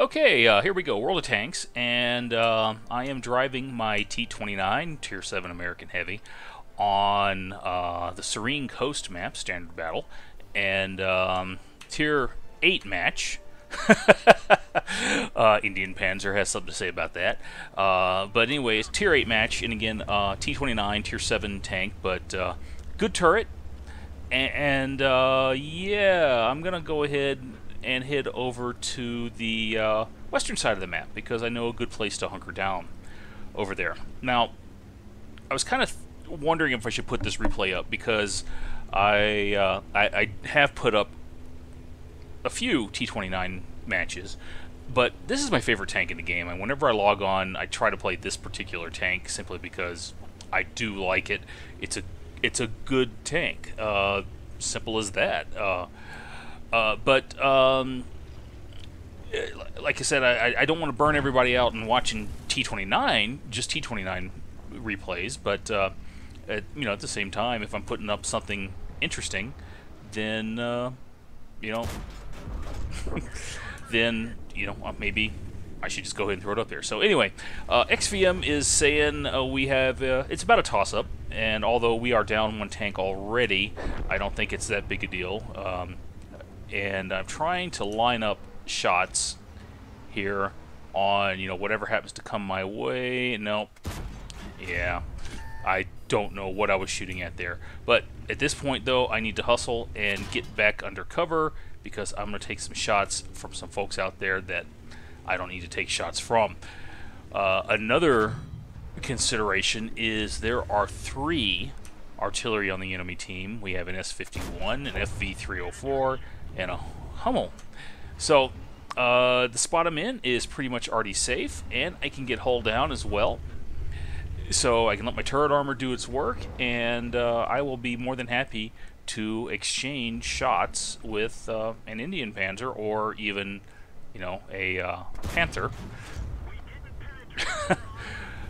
Okay, here we go. World of Tanks, and I am driving my T29 Tier 7 American Heavy on the Serene Coast map, Standard Battle, and Tier 8 match. Indian Panzer has something to say about that. But anyways, Tier 8 match, and again, T29 Tier 7 tank, but good turret. And yeah, I'm going to go ahead and head over to the western side of the map because I know a good place to hunker down over there. Now, I was kind of wondering if I should put this replay up because I have put up a few T29 matches, but this is my favorite tank in the game, and whenever I log on, I try to play this particular tank simply because I do like it. It's a good tank. Simple as that. But like I said, I don't want to burn everybody out and watching T29, just T29 replays. But at the same time, if I'm putting up something interesting, then then maybe I should just go ahead and throw it up there. So anyway, XVM is saying we have it's about a toss-up, and although we are down one tank already, I don't think it's that big a deal. And I'm trying to line up shots here on whatever happens to come my way. Nope. Yeah, I don't know what I was shooting at there. But at this point, though, I need to hustle and get back under cover because I'm going to take some shots from some folks out there that I don't need to take shots from. Another consideration is there are 3 artillery on the enemy team. We have an S-51, an FV-304, and a Hummel. So the spot I'm in is pretty much already safe, and I can get hull down as well. So I can let my turret armor do its work, and I will be more than happy to exchange shots with an Indian Panzer or even a Panther.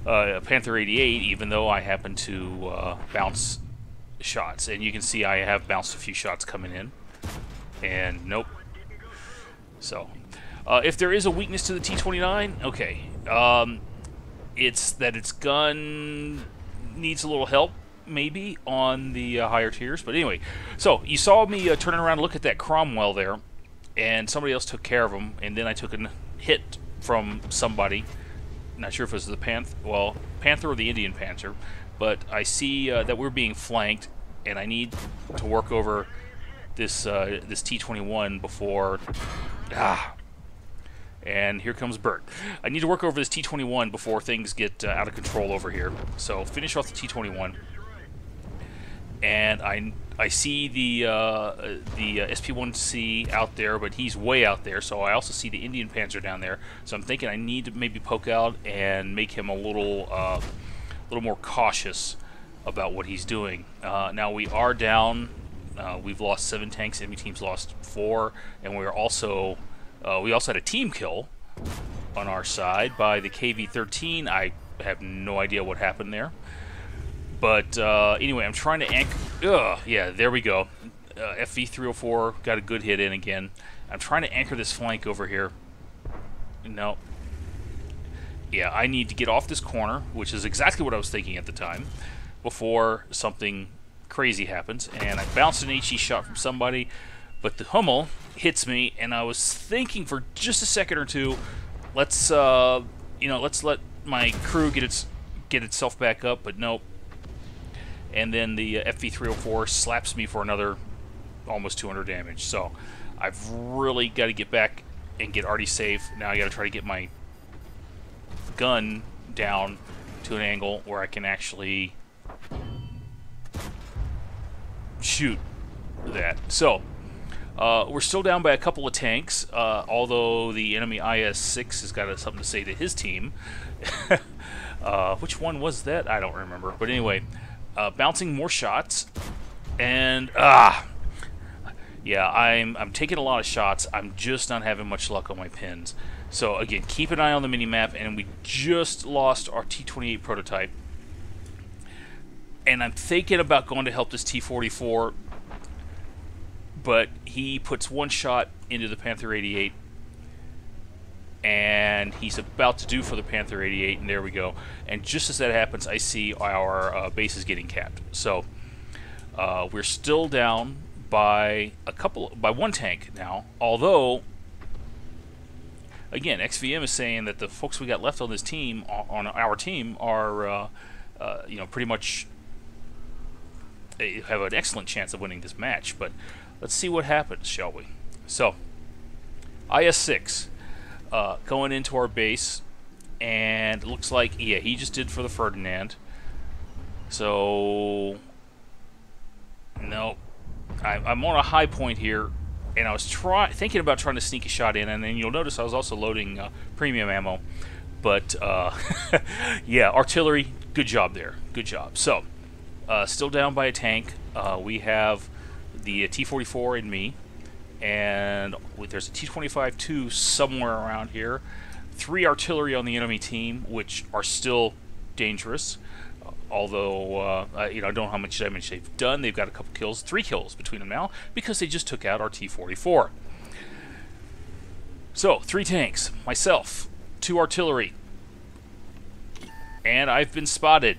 A Panther 88, even though I happen to bounce shots. And you can see I have bounced a few shots coming in. And nope. So, if there is a weakness to the T29, okay. It's that its gun needs a little help, maybe, on the higher tiers. But anyway, so you saw me turning around and look at that Cromwell there, and somebody else took care of him, and then I took a hit from somebody. Not sure if it was the Panther or the Indian Panzer, but I see that we're being flanked, and I need to work over this this T21 before and here comes Bert. I need to work over this T21 before things get out of control over here. So finish off the T21, and I see the SP1C out there, but he's way out there. So I also see the Indian Panzer down there. So I'm thinking I need to maybe poke out and make him a little more cautious about what he's doing. Now we are down. We've lost 7 tanks. Enemy team's lost 4, and we also had a team kill on our side by the KV-13. I have no idea what happened there. But anyway, I'm trying to anchor. Yeah, there we go. FV-304 got a good hit in again. I'm trying to anchor this flank over here. No. Yeah, I need to get off this corner, which is exactly what I was thinking at the time, before something crazy happens. And I bounced an HE shot from somebody, but the Hummel hits me, and I was thinking for just a second or two, let's let my crew get itself back up, but nope. And then the FV-304 slaps me for another almost 200 damage. So I've really got to get back and get Artie safe. Now I got to try to get my gun down to an angle where I can actually shoot that. So we're still down by a couple of tanks, although the enemy IS-6 has got something to say to his team. Which one was that? I don't remember. But anyway, bouncing more shots, and yeah, I'm taking a lot of shots. I'm just not having much luck on my pins. So again, keep an eye on the mini-map, and we just lost our T28 prototype. And I'm thinking about going to help this T44, but he puts one shot into the Panther 88, and he's about to do for the Panther 88, and there we go. And just as that happens, I see our base is getting capped. So we're still down by one tank now, although again, XVM is saying that the folks we got left on this team, on our team, are you know, pretty much have an excellent chance of winning this match. But let's see what happens, shall we? So IS-6 going into our base, and it looks like, yeah, he just did for the Ferdinand. So no, I'm on a high point here. And I was thinking about trying to sneak a shot in, and then you'll notice I was also loading premium ammo. But, yeah, artillery, good job there. Good job. So, still down by a tank. We have the T-44 in me, and there's a T-25-2 somewhere around here. 3 artillery on the enemy team, which are still dangerous. Although, you know, I don't know how much damage they've done. They've got a couple kills, 3 kills between them now, because they just took out our T-44. So, 3 tanks, myself, 2 artillery, and I've been spotted.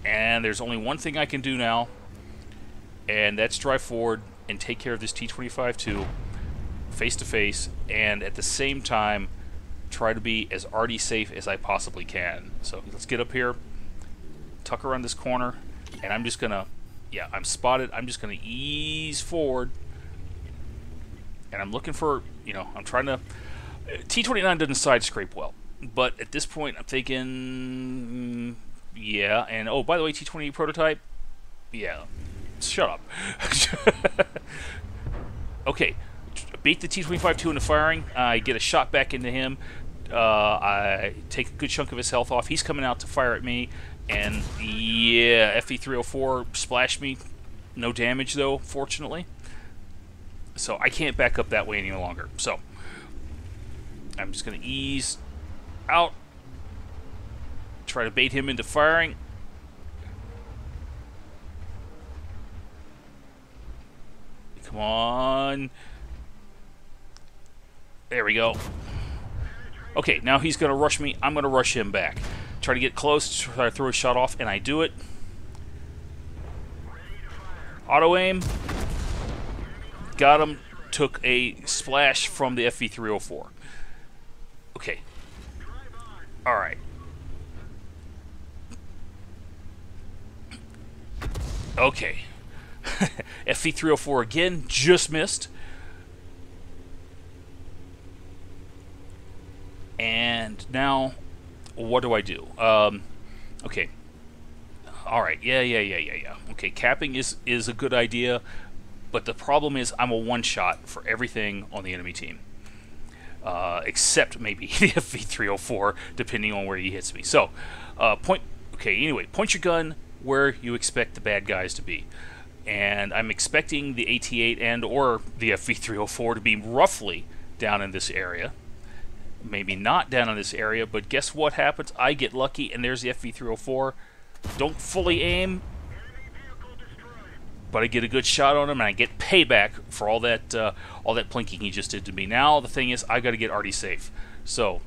And there's only one thing I can do now, and that's drive forward and take care of this T-25-2 face-to-face, and at the same time, try to be as arty safe as I possibly can. So, let's get up here. Tuck around this corner, and I'm just gonna, yeah, I'm spotted. I'm just gonna ease forward, and I'm looking for, you know, I'm trying to. T29 doesn't side scrape well, but at this point, I'm thinking, yeah. And oh, by the way, T28 prototype, yeah, shut up. Okay, beat the T25-2 into firing. I get a shot back into him. I take a good chunk of his health off. He's coming out to fire at me. And yeah, FE304 splashed me. No damage though, fortunately. So I can't back up that way any longer. So I'm just going to ease out. Try to bait him into firing. Come on. There we go. Okay, now he's going to rush me. I'm going to rush him back. Try to get close, try to throw a shot off, and I do it. Auto aim. Got him. Took a splash from the FE304. Okay. Alright. Okay. FE304 again, just missed. And now, what do I do? Okay. Alright, yeah. Okay, capping is a good idea, but the problem is I'm a one-shot for everything on the enemy team. Except maybe the FV304, depending on where he hits me. So, point your gun where you expect the bad guys to be. And I'm expecting the AT-8 and or the FV304 to be roughly down in this area. Maybe not down in this area, but guess what happens? I get lucky, and there's the FV304. Don't fully aim, but I get a good shot on him, and I get payback for all that plinking he just did to me. Now the thing is, I got to get arty safe. So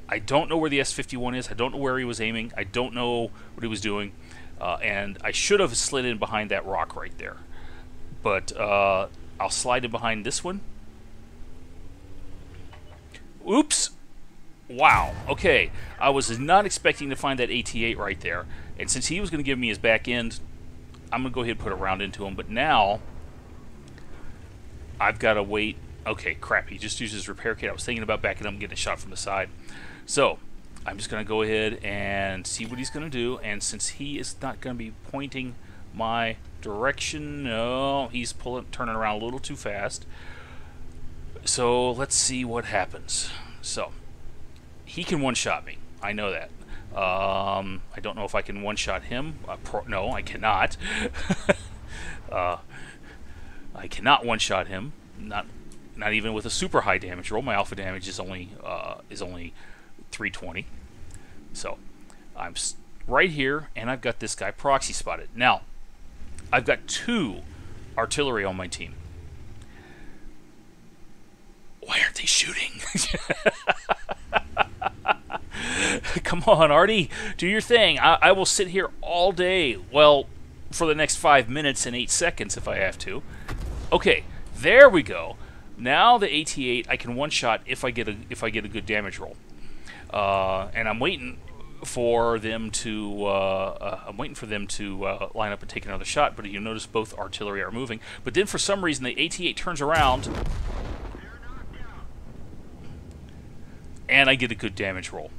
I don't know where the S-51 is. I don't know where he was aiming. I don't know what he was doing, and I should have slid in behind that rock right there. But I'll slide in behind this one. Oops. Wow. Okay. I was not expecting to find that AT-8 right there. And since he was going to give me his back end, I'm going to go ahead and put a round into him. But now, I've got to wait. Okay, crap. He just used his repair kit. I was thinking about backing up and getting a shot from the side. So, I'm just going to go ahead and see what he's going to do. And since he is not going to be pointing my direction, no, he's turning around a little too fast. So let's see what happens. So he can one-shot me. I know that. I don't know if I can one-shot him. No, I cannot. I cannot one-shot him. Not even with a super high damage roll. My alpha damage is only 320. So I'm right here, and I've got this guy proxy spotted. Now I've got 2 artillery on my team. Why aren't aren't they shooting? Come on, Artie, do your thing. I will sit here all day. Well, for the next 5 minutes and 8 seconds if I have to. Okay, there we go. Now the AT-8, I can one-shot if I get a good damage roll. And I'm waiting for them to line up and take another shot. But you notice both artillery are moving. But then for some reason the AT-8 turns around, and I get a good damage roll.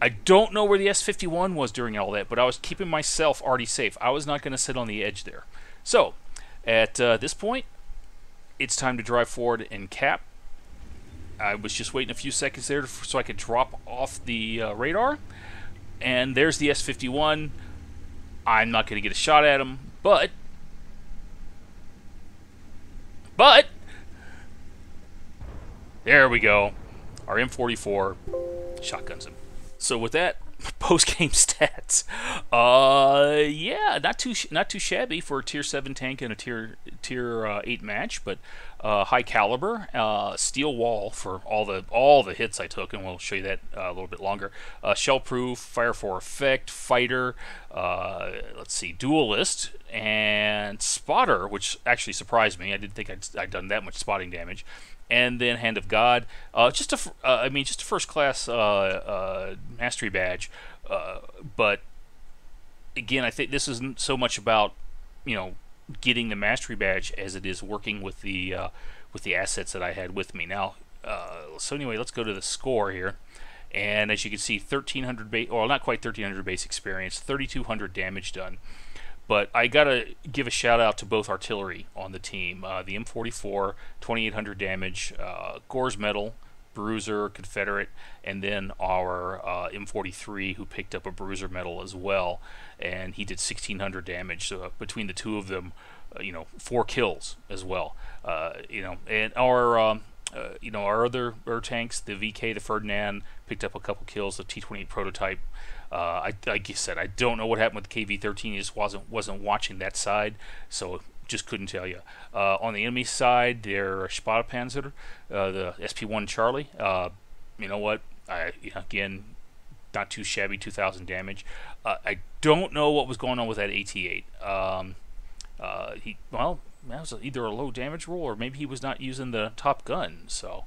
I don't know where the S-51 was during all that, but I was keeping myself already safe. I was not going to sit on the edge there. So, at this point, it's time to drive forward and cap. I was just waiting a few seconds there so I could drop off the radar. And there's the S-51. I'm not going to get a shot at him, but there we go. Our M44 shotguns him. So with that, post-game stats. Yeah, not too shabby for a tier 7 tank and a tier 8 match, but high caliber, steel wall for all the hits I took, and we'll show you that a little bit longer. Shell proof, fire for effect, fighter. Let's see, duelist and spotter, which actually surprised me. I didn't think I'd done that much spotting damage. And then Hand of God, just a first class mastery badge, but again, I think this isn't so much about getting the mastery badge as it is working with the assets that I had with me. Now, so anyway, let's go to the score here, and as you can see, 1,300 or not quite 1,300 base experience, 3,200 damage done. But I gotta give a shout out to both artillery on the team. The M44, 2,800 damage, Gore's Medal, Bruiser, Confederate, and then our M43 who picked up a Bruiser Medal as well, and he did 1,600 damage. So between the two of them, 4 kills as well. And our our other tanks, the VK, the Ferdinand, picked up a couple kills. The T29 prototype. Like you said, I don't know what happened with the KV-13. He just wasn't watching that side, so just couldn't tell you. On the enemy side, their Spartapanzer, the SP-1 Charlie. You know what? Again, not too shabby, 2,000 damage. I don't know what was going on with that AT-8. That was either a low damage roll or maybe he was not using the top gun. So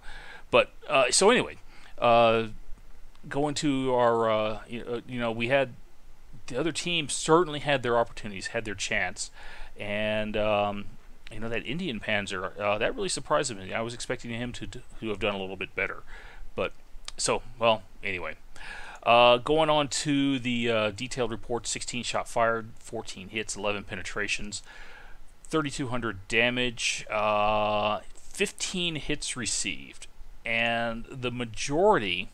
anyway. Going to our, we had the other team certainly had their opportunities, had their chance, and that Indian Panzer that really surprised me. I was expecting him to have done a little bit better, but anyway, going on to the detailed report: 16 shot fired, 14 hits, 11 penetrations, 3,200 damage, 15 hits received, and the majority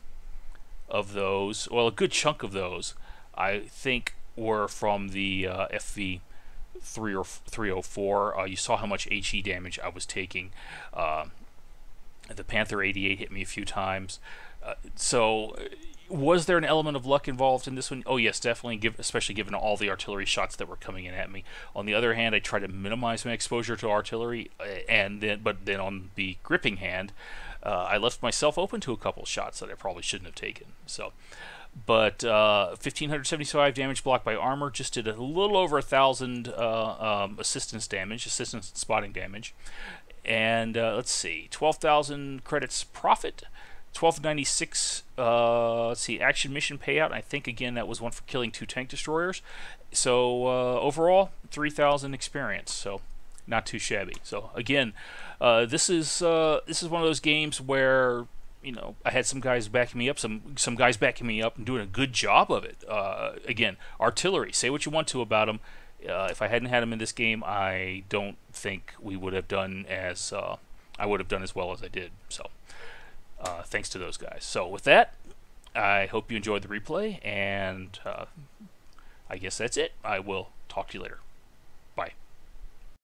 of those, well, a good chunk of those, I think, were from the FV 304. You saw how much HE damage I was taking. The Panther 88 hit me a few times. So, was there an element of luck involved in this one? Oh yes, definitely. Especially given all the artillery shots that were coming in at me. On the other hand, I tried to minimize my exposure to artillery, but then on the gripping hand, I left myself open to a couple shots that I probably shouldn't have taken. So, but 1,575 damage blocked by armor, just did a little over 1,000 assistance spotting damage, and let's see, 12,000 credits profit. 1296, let's see, action mission payout. I think again that was one for killing 2 tank destroyers. So overall, 3,000 experience. So not too shabby. So again, this is one of those games where I had some guys backing me up, some guys backing me up and doing a good job of it. Again, artillery. Say what you want to about them. If I hadn't had them in this game, I don't think we would have done as I would have done as well as I did. So. Thanks to those guys. So with that, I hope you enjoyed the replay, and I guess that's it. I will talk to you later.